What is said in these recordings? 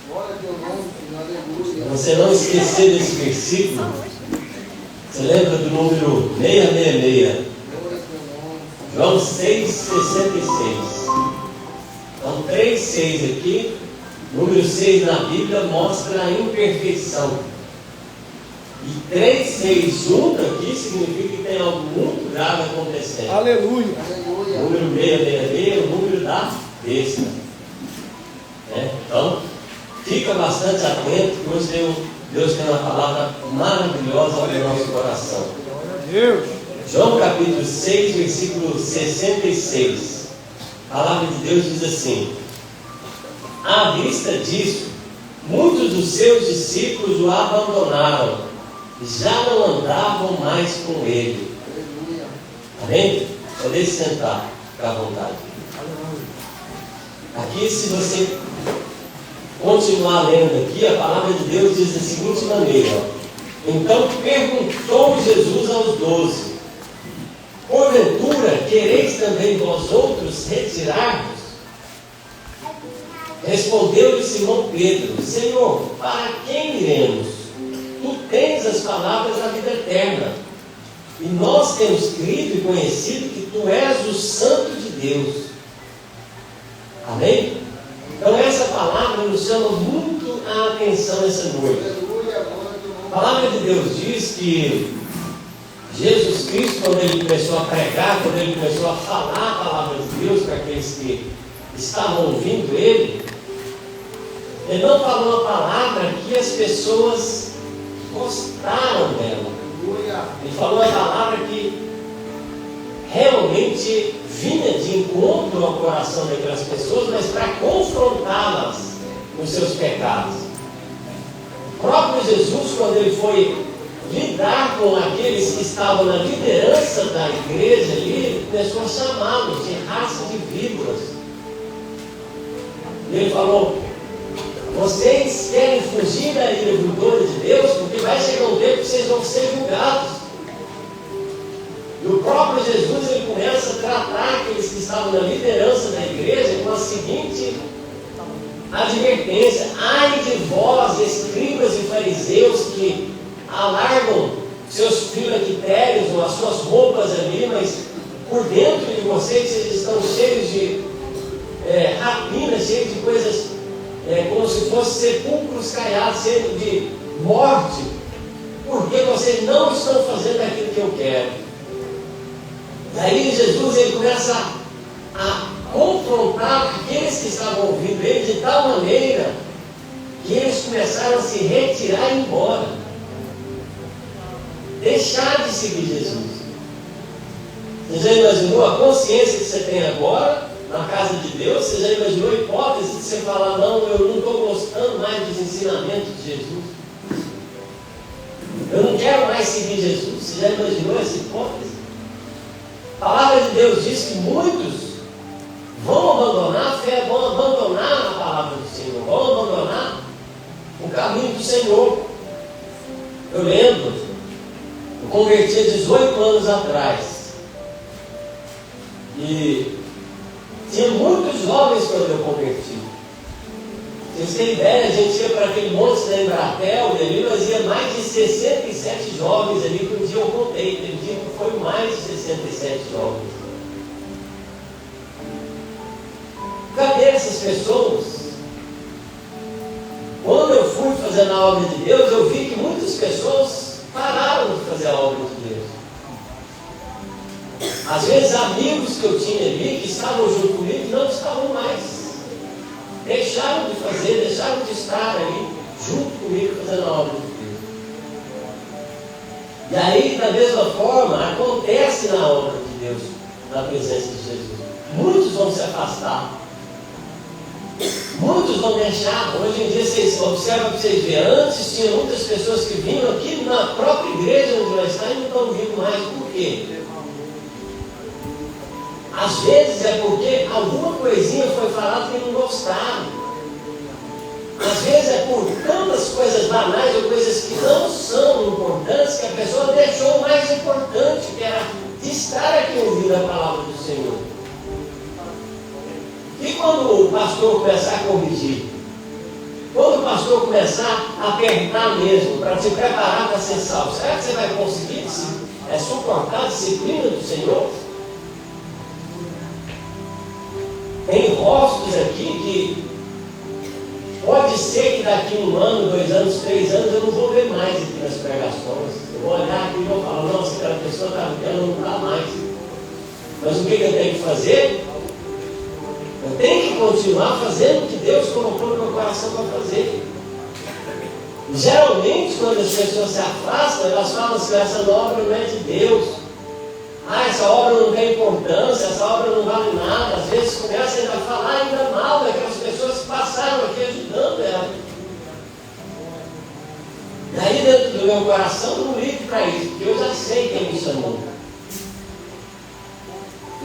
Para você não esquecer desse versículo, você lembra do número 666? João 6,66. Então 3,6 aqui. Número 6 na Bíblia mostra a imperfeição. E 3,6 junto aqui significa que tem algo muito grave acontecendo. Aleluia. O número 666 é o número da besta. Então, fica bastante atento, que hoje Deus tem uma palavra maravilhosa para o nosso coração. Deus. João capítulo 6, versículo 66. A palavra de Deus diz assim: à vista disso, muitos dos seus discípulos o abandonaram, já não andavam mais com ele. Amém? Pode sentar, ficar à vontade. Aqui, se você continuar lendo aqui, a palavra de Deus diz da seguinte maneira: então perguntou Jesus aos 12: porventura quereis também vós outros retirar-vos? Respondeu-lhe Simão Pedro: Senhor, para quem iremos? Tu tens as palavras da vida eterna, e nós temos crido e conhecido que tu és o Santo de Deus. Amém? Então essa palavra nos chama muito a atenção essa noite. A palavra de Deus diz que Jesus Cristo, quando ele começou a pregar, quando ele começou a falar a palavra de Deus para aqueles que estavam ouvindo ele não falou uma palavra que as pessoas gostaram dela. Ele falou uma palavra que realmente vinha de encontro ao coração daquelas pessoas, mas para confrontá-las com seus pecados. O próprio Jesus, quando ele foi lidar com aqueles que estavam na liderança da igreja ali, ele começou a chamá-los de raça de víboras. E ele falou: vocês querem fugir da ira vindoura de Deus, porque vai chegar um tempo que vocês vão ser julgados. E o próprio Jesus, ele começa a tratar aqueles que estavam na liderança da igreja com a seguinte advertência: ai de vós, escribas e fariseus, que alargam seus filactérios ou as suas roupas ali, mas por dentro de vocês estão cheios de rapina, cheios de coisas como se fossem sepulcros caiados, cheios de morte, porque vocês não estão fazendo aquilo que eu quero. Daí Jesus, ele começa a confrontar aqueles que estavam ouvindo ele de tal maneira que eles começaram a se retirar e ir embora, deixar de seguir Jesus. Você já imaginou a consciência que você tem agora na casa de Deus? Você já imaginou a hipótese de você falar: não, eu não estou gostando mais dos ensinamentos de Jesus, eu não quero mais seguir Jesus? Você já imaginou essa hipótese? A palavra de Deus diz que muitos vão abandonar a fé, vão abandonar a palavra do Senhor, vão abandonar o caminho do Senhor. Eu lembro, eu converti há 18 anos atrás, e tinha muitos jovens quando eu converti. Vocês têm ideia, a gente ia para aquele monte da Embratel, e ali nós ia mais de 67 jovens ali, que um dia eu contei, teve um dia que foi mais de 67 jovens. Cadê essas pessoas? Quando eu fui fazendo a obra de Deus, eu vi que muitas pessoas pararam de fazer a obra de Deus. Às vezes amigos que eu tinha ali, que estavam junto comigo, não estavam mais. Deixaram de fazer, deixaram de estar ali junto comigo fazendo a obra de Deus. E aí, da mesma forma, acontece na obra de Deus, na presença de Jesus. Muitos vão se afastar. Muitos vão deixar. Hoje em dia, vocês observam para vocês verem. Antes tinha muitas pessoas que vinham aqui na própria igreja onde nós estamos e não estão vindo mais. Por quê? Às vezes é porque alguma coisinha foi falada que não gostaram. Às vezes é por tantas coisas banais ou coisas que não são importantes, que a pessoa deixou o mais importante, que era de estar aqui ouvindo a palavra do Senhor. E quando o pastor começar a corrigir? Quando o pastor começar a apertar mesmo, para te preparar para ser salvo, será que você vai conseguir suportar a disciplina do Senhor? Tem rostos aqui que pode ser que daqui 1 ano, 2 anos, 3 anos eu não vou ver mais aqui nas pregações. Eu vou olhar aqui e vou falar, nossa, aquela pessoa ela não está mais. Mas o que eu tenho que fazer? Eu tenho que continuar fazendo o que Deus colocou no meu coração para fazer. Geralmente, quando as pessoas se afastam, elas falam assim, essa obra não é de Deus. Essa obra não tem importância, essa obra não vale nada. Às vezes começam a falar ainda mal daquelas pessoas que passaram aqui ajudando ela. E aí dentro do meu coração eu não ligo para isso, porque eu já sei quem me chamou.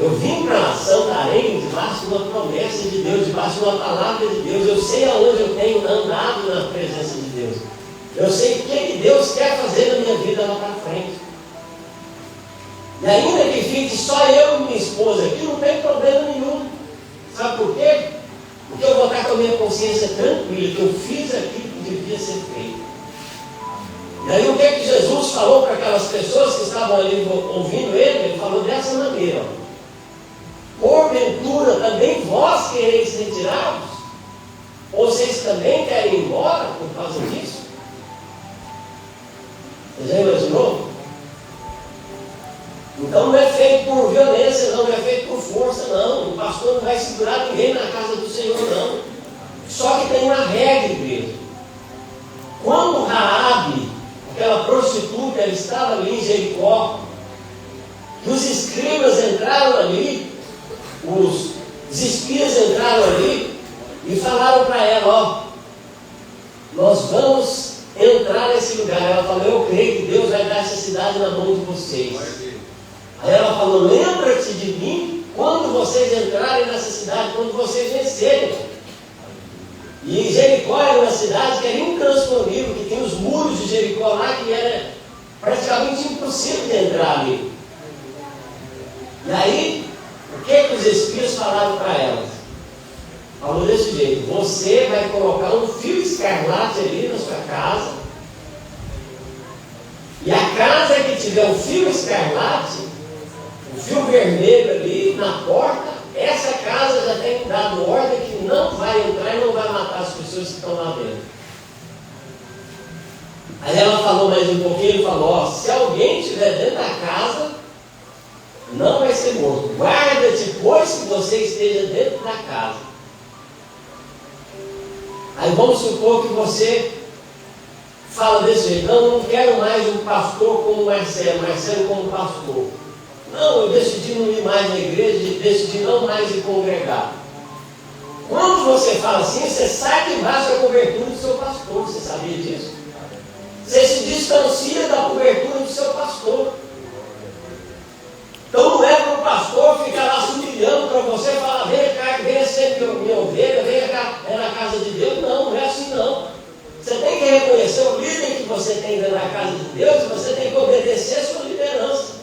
Eu vim para Santarém debaixo de uma promessa de Deus, debaixo de uma palavra de Deus. Eu sei aonde eu tenho andado na presença de Deus. Eu sei o que Deus quer fazer na minha vida lá para frente. E ainda que fique só eu e minha esposa aqui, não tem problema nenhum. Sabe por quê? Porque eu vou estar com a minha consciência tranquila, que eu fiz aquilo que devia ser feito. E aí o que Jesus falou para aquelas pessoas que estavam ali ouvindo ele? Ele falou dessa maneira: porventura também vós quereis retirar-vos? Ou vocês também querem ir embora por causa disso? Você já imaginou? Então não é feito por violência, não é feito por força, não. O pastor não vai segurar ninguém na casa do Senhor, não. Só que tem uma regra, igreja. Quando Raabe, aquela prostituta, ela estava ali em Jericó, e os escribas entraram ali, os espias entraram ali e falaram para ela, nós vamos entrar nesse lugar. Ela falou, eu creio que Deus vai dar essa cidade na mão de vocês. Aí ela falou, lembra-te de mim quando vocês entrarem nessa cidade, quando vocês vencerem. E Jericó era uma cidade que era intransponível, que tem os muros de Jericó lá, que era praticamente impossível de entrar ali. E aí, o que os espias falaram para elas? Falou desse jeito, você vai colocar um fio escarlate ali na sua casa, e a casa que tiver um fio escarlate, o fio vermelho ali na porta, essa casa já tem dado ordem que não vai entrar e não vai matar as pessoas que estão lá dentro. Aí ela falou mais um pouquinho e falou, se alguém estiver dentro da casa, não vai ser morto. Guarda-te, pois, que você esteja dentro da casa. Aí vamos supor que você fala desse jeito, não quero mais um pastor como Marcelo como pastor. Não, eu decidi não ir mais na igreja, decidi não mais ir congregar. Quando você fala assim, você sai debaixo da cobertura do seu pastor, você sabia disso? Você se distancia da cobertura do seu pastor. Então não é para o pastor ficar lá se humilhando para você e falar, venha ser minha ovelha, venha cá, é na casa de Deus. Não, não é assim não. Você tem que reconhecer o líder que você tem dentro da casa de Deus e você tem que obedecer a sua liderança.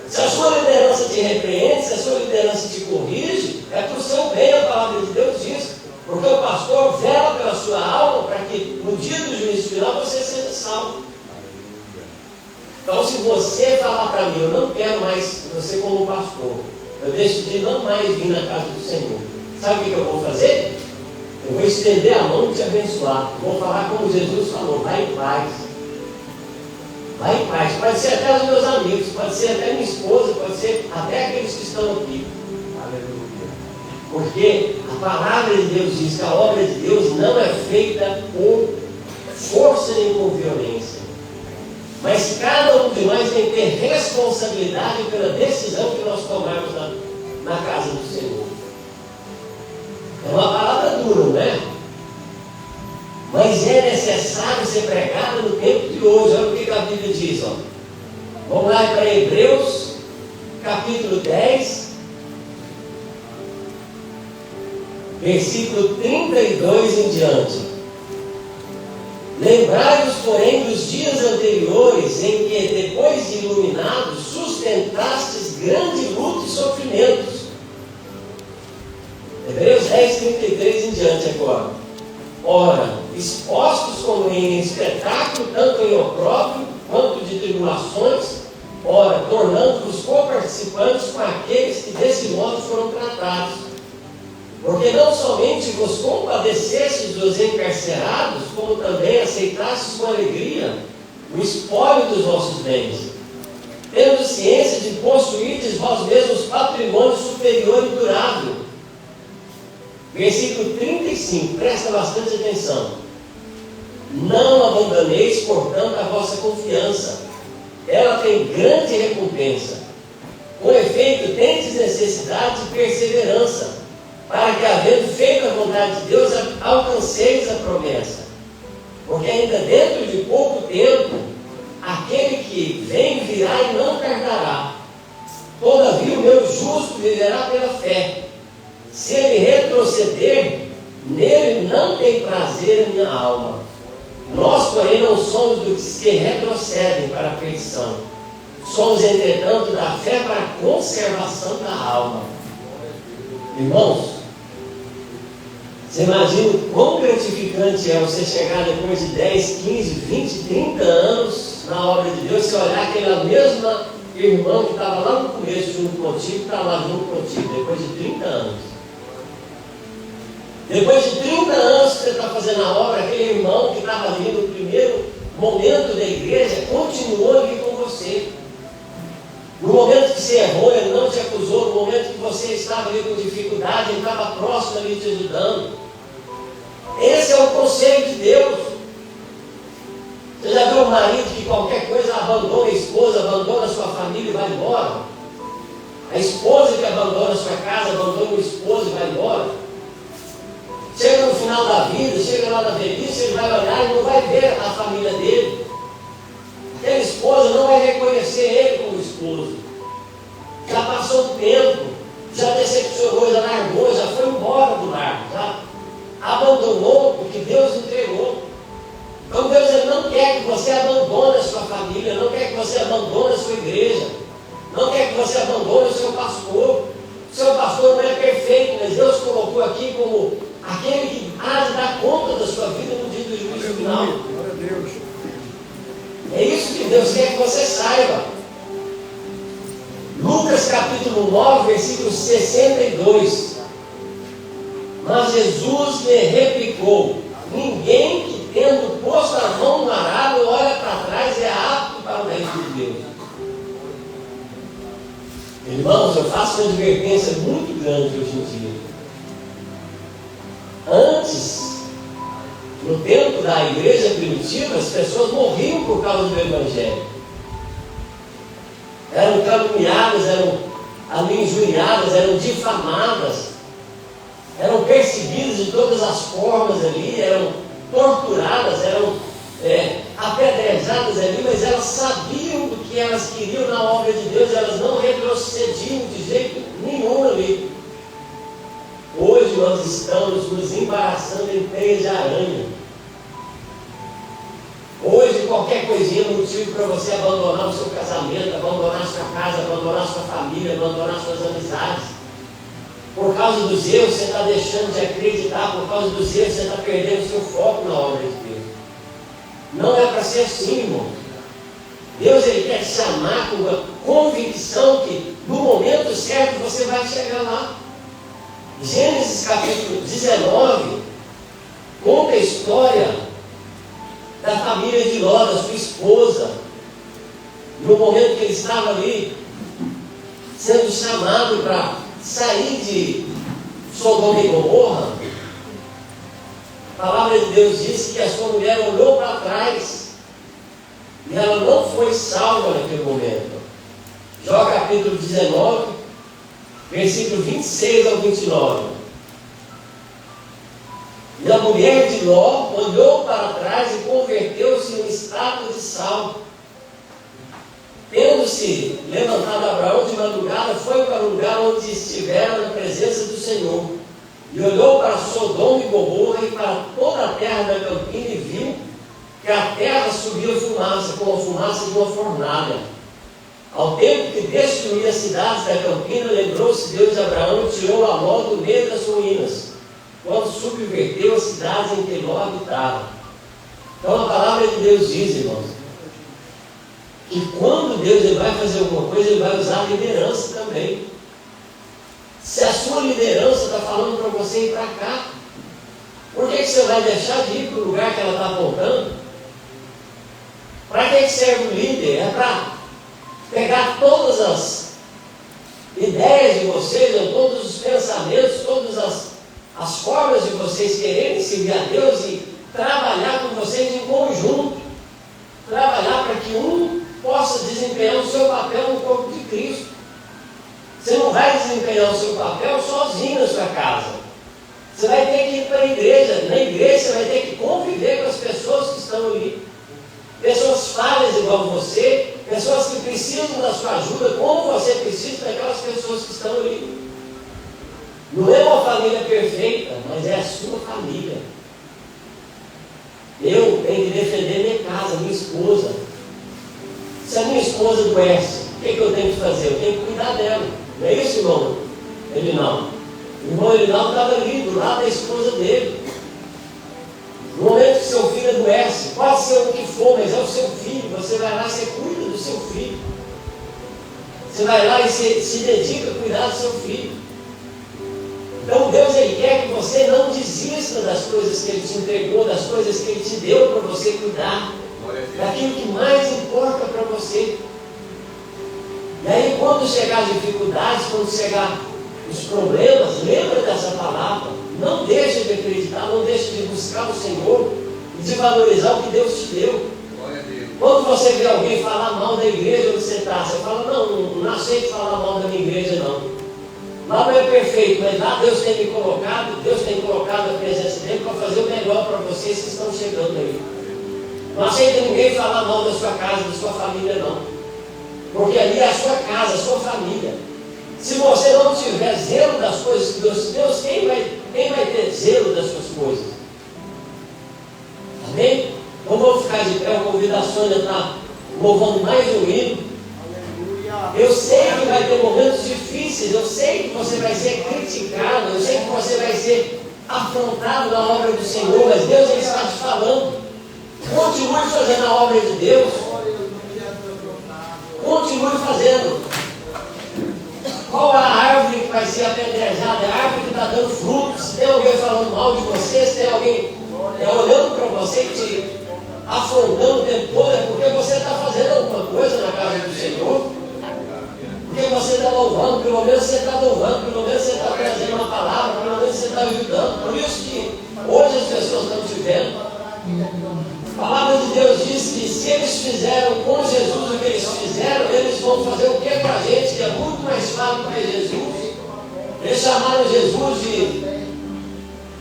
Se a sua liderança te repreende, se a sua liderança te corrige, é para o seu bem, a palavra de Deus diz. Porque o pastor vela pela sua alma para que no dia do juízo final você seja salvo. Então se você falar para mim, eu não quero mais você como pastor, eu decidi não mais vir na casa do Senhor, sabe o que eu vou fazer? Eu vou estender a mão e te abençoar. Eu vou falar como Jesus falou, vai em paz. Vai em paz. Pode ser até os meus amigos, pode ser até minha esposa, pode ser até aqueles que estão aqui. Aleluia. Porque a palavra de Deus diz que a obra de Deus não é feita por força nem por violência. Mas cada um de nós tem que ter responsabilidade pela decisão que nós tomarmos na casa do Senhor. É uma palavra dura, não é? Mas é necessário ser pregada no tempo de hoje. Olha o que a Bíblia diz. Ó. Vamos lá para Hebreus, capítulo 10, versículo 32 em diante. Lembrai-vos, porém, dos dias anteriores, em que, depois de iluminados, sustentastes grande luta e sofrimentos. Hebreus 10, 33 em diante agora. Ora, expostos como em espetáculo, tanto em opróbrio quanto de tribulações, ora, tornando-vos co-participantes com aqueles que desse modo foram tratados. Porque não somente vos compadecestes dos encarcerados, como também aceitastes com alegria o espólio dos vossos bens, tendo ciência de possuirdes vós mesmos patrimônio superior e durável. Versículo 35, presta bastante atenção. Não abandoneis, portanto, a vossa confiança, ela tem grande recompensa. Com efeito, tendes necessidade de perseverança, para que, havendo feito a vontade de Deus, alcanceis a promessa. Porque ainda dentro de pouco tempo, aquele que vem virá e não tardará. Todavia o meu justo viverá pela fé. Se ele retroceder, nele não tem prazer a minha alma. Nós, porém, não somos dos que retrocedem para a perdição. Somos, entretanto, da fé para a conservação da alma. Irmãos, você imagina o quão gratificante é você chegar depois de 10, 15, 20, 30 anos na obra de Deus, você olhar aquele mesmo irmão que estava lá no começo junto contigo, está lá junto contigo, depois de 30 anos. Depois de 30 anos que você está fazendo a obra, aquele irmão que estava ali no primeiro momento da igreja, continuou ali com você. No momento que você errou, ele não te acusou. No momento que você estava ali com dificuldade, ele estava próximo ali te ajudando. Esse é o conselho de Deus. Você já viu um marido que qualquer coisa abandona a esposa, abandona a sua família e vai embora? A esposa que abandona a sua casa, abandona o esposo e vai embora? Chega no final da vida, chega lá na velhice, ele vai olhar e não vai ver a família dele. Aquela esposa não vai reconhecer ele como esposo. Já passou o tempo, já decepcionou, já largou, já foi embora do lar, já abandonou o que Deus entregou. Então Deus ele não quer que você abandone a sua família, não quer que você abandone a sua igreja, não quer que você abandone o seu pastor. O seu pastor não é perfeito, mas Deus colocou aqui como aquele que há de dar conta da sua vida no dia do juízo final. É isso que Deus quer que você saiba. Lucas capítulo 9, versículo 62. Mas Jesus lhe replicou: ninguém que tendo posto a mão no arado olha para trás é apto para o reino de Deus. Irmãos, eu faço uma advertência muito grande hoje em dia. Antes, no tempo da igreja primitiva, as pessoas morriam por causa do Evangelho. Eram caluniadas, eram ali injuriadas, eram difamadas, eram perseguidas de todas as formas ali, eram torturadas, eram apedrejadas ali, mas elas sabiam do que elas queriam na obra de Deus, elas não retrocediam de jeito nenhum ali. Hoje nós estamos nos embaraçando em teias de aranha. Hoje qualquer coisinha é motivo para você abandonar o seu casamento, abandonar a sua casa, abandonar a sua família, abandonar suas amizades. Por causa dos erros você está deixando de acreditar, por causa dos erros você está perdendo o seu foco na obra de Deus. Não é para ser assim, irmão. Deus ele quer te chamar com uma convicção que no momento certo você vai chegar lá. Gênesis capítulo 19 conta a história da família de Ló, da sua esposa, no momento que ele estava ali sendo chamado para sair de Sodoma e Gomorra. A palavra de Deus diz que a sua mulher olhou para trás e ela não foi salva naquele momento. Jó capítulo 19, versículo 26 ao 29. E a mulher de Ló olhou para trás e converteu-se em estátua de sal. Tendo-se levantado Abraão de madrugada, foi para o lugar onde estivera na presença do Senhor. E olhou para Sodoma e Gomorra e para toda a terra da campina e viu que a terra subia fumaça, como a fumaça de uma fornalha. Ao tempo que destruía as cidades da campina, lembrou-se Deus de Abraão e tirou a Ló do meio das ruínas. quando subverteu as cidades em que Ló habitava. Então a palavra de Deus diz, irmãos, que quando Deus ele vai fazer alguma coisa, Ele vai usar a liderança também. Se a sua liderança está falando para você ir para cá, por que você vai deixar de ir para o lugar que ela está apontando? Para que serve o líder? É para pegar todas as ideias de vocês, ou todos os pensamentos, todas as formas de vocês quererem servir a Deus e trabalhar com vocês em conjunto. Trabalhar para que um possa desempenhar o seu papel no corpo de Cristo. Você não vai desempenhar o seu papel sozinho na sua casa. Você vai ter que ir para a igreja. Na igreja você vai ter que conviver com as pessoas que estão ali. Pessoas falhas igual você, pessoas que precisam da sua ajuda, como você precisa daquelas pessoas que estão ali. Não é uma família perfeita, mas é a sua família. Eu tenho que defender minha casa, minha esposa. Se a minha esposa adoece, o que eu tenho que fazer? Eu tenho que cuidar dela. Não é isso, irmão? Elinaldo. O irmão Elinaldo estava ali, do lado da esposa dele. No momento que seu filho adoece, pode ser o que for, mas é o seu filho. Você vai lá e você cuida do seu filho. Você vai lá e se dedica a cuidar do seu filho. Então Deus ele quer que você não desista das coisas que Ele te entregou, das coisas que Ele te deu para você cuidar, daquilo que mais importa para você. E aí quando chegar as dificuldades, quando chegar os problemas, lembra dessa palavra. Não deixe de acreditar, não deixe de buscar o Senhor e de valorizar o que Deus te deu. Quando você vê alguém falar mal da igreja onde você está, você fala, não aceito falar mal da minha igreja não. Lá não é perfeito, mas lá Deus tem me colocado, Deus tem colocado a presença dele para fazer o melhor para vocês que estão chegando aí. Não aceita ninguém falar mal da sua casa, da sua família não. Porque ali é a sua casa, a sua família. Se você não tiver zelo das coisas que Deus te deu, quem vai ter zelo das suas coisas? Amém? Então vamos ficar de pé, eu convido a Sônia a estar louvando mais um hino. Eu sei que vai ter momentos difíceis, eu sei que você vai ser criticado, eu sei que você vai ser afrontado na obra do Senhor, mas Deus ele está te falando. Continue fazendo a obra de Deus. Continue fazendo. Qual a árvore que vai ser apedrejada? É a árvore que está dando frutos. Se tem alguém falando mal de você, se tem alguém olhando para você e te afrontando o tempo todo, é porque você está fazendo alguma coisa na casa do Senhor. Porque você está louvando, pelo menos você está louvando, pelo menos você está trazendo uma palavra, pelo menos você está ajudando. Por isso que hoje as pessoas estão te vendo. A palavra de Deus diz que se eles fizeram com Jesus o que eles fizeram, eles vão fazer o que com a gente, que é muito mais fácil do que Jesus. Eles chamaram Jesus de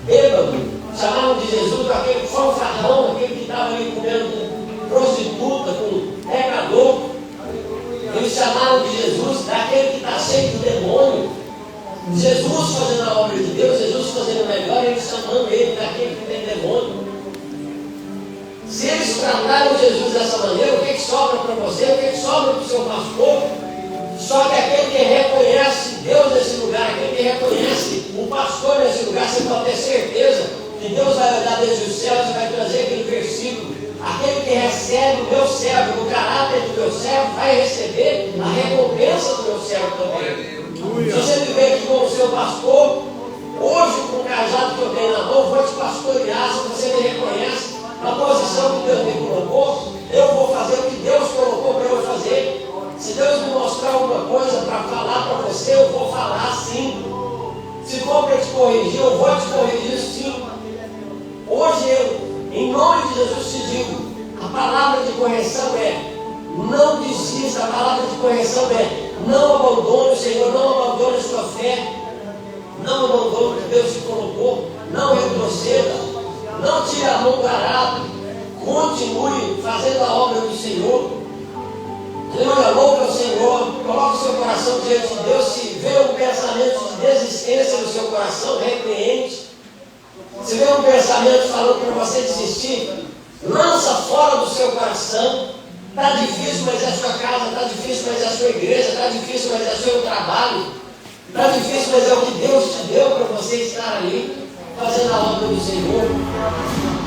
bêbado, chamaram de Jesus daquele fanfarrão, aquele que estava ali comendo com prostituta, com pecador. Eles chamaram de Jesus daquele que está cheio de demônio. Jesus fazendo a obra de Deus, Jesus fazendo o melhor, eles chamando ele daquele que tem demônio. Se eles trataram Jesus dessa maneira, o que sobra para você? O que sobra para o seu pastor? Só que aquele que reconhece Deus nesse lugar, aquele que reconhece o pastor nesse lugar, você pode ter certeza que Deus vai olhar desde os céus e vai trazer aquele versículo. Aquele que recebe o meu servo, o caráter do meu servo, vai receber a recompensa do meu servo também. Se você viver aqui como seu pastor, hoje com o cajado que eu tenho na mão, vou te pastorear. Se você me reconhece na posição que Deus me colocou, eu vou fazer o que Deus colocou para eu fazer. Se Deus me mostrar alguma coisa para falar para você, eu vou falar sim. Se for para te corrigir, eu vou te corrigir sim. Hoje eu, em nome de Jesus, te digo, a palavra de correção é não desista, a palavra de correção é não abandone o Senhor, não abandone a sua fé, não abandone o que Deus te colocou, não retroceda, não tire a mão do arado, continue fazendo a obra do Senhor. Aleluia, louve ao Senhor, coloque o seu coração diante de Deus. Se vê um pensamento de desistência no seu coração, repreende. Se vê um pensamento falando para você desistir, lança fora do seu coração. Está difícil, mas é a sua casa. Está difícil, mas é a sua igreja. Está difícil, mas é o seu trabalho. Está difícil, mas é o que Deus te deu para você estar ali. fazendo a obra do Senhor.